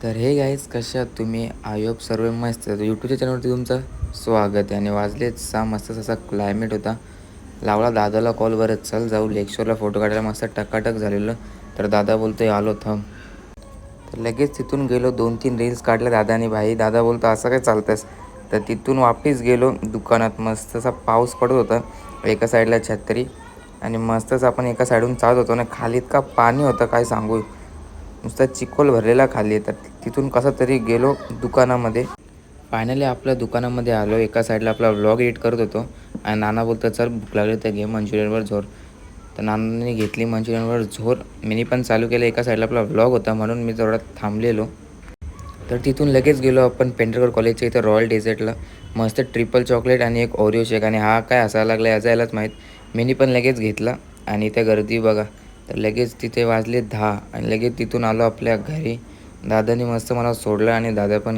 तर हे गाईज कशा आहात तुम्ही? आय होप सर्व मस्त. तर यूट्यूबच्या चॅनलवरती तुमचं स्वागत आहे. आणि वाजलेत 6 मस्त असा क्लायमेट होता. लावला दादाला कॉल, बरं चल जाऊ लेकशोरला फोटो काढायला. मस्त टकाटक झालेलं. तर दादा बोलतोय आलो थांब. तर लगेच तिथून गेलो, 2-3 रील्स काढल्या दादानी. भाई दादा बोलतो असं काय चालतंस. तर तिथून वापस गेलो दुकानात. मस्त असा पाऊस पडत होता, एका साईडला छत्री आणि मस्तच आपण एका साईडून चालत होतो ना. खाली इतका पाणी होतं काय सांगू, नुसता चिखल भरलेला खाली. तर तिथून कसं तरी गेलो दुकानामध्ये. फायनली आपल्या दुकानामध्ये आलो. एका साईडला आपला व्लॉग एडिट करत होतो आणि नाना बोलतो चल भूक लागली तर घे मंचुरियनवर झोर. तर नानाने घेतली मंचुरियनवर झोर. मीनी पण चालू केलं. एका साईडला आपला व्लॉग होता म्हणून मी थोडा थांबलेलो. तर तिथून लगेच गेलो आपण पेंढरकर कॉलेजच्या इथं रॉयल डेझर्टला. मस्त ट्रिपल चॉकलेट आणि एक ओरिओ शेक. आणि हा काय असायला लागला याचा यालाच माहीत. मीनी पण लगेच घेतला आणि त्या गर्दी बघा. तर लगेच तिथे वाजले 10 आणि लगेच तिथून आलो आपल्या घरी. दादानी मस्त मला सोडलं आणि दादा पण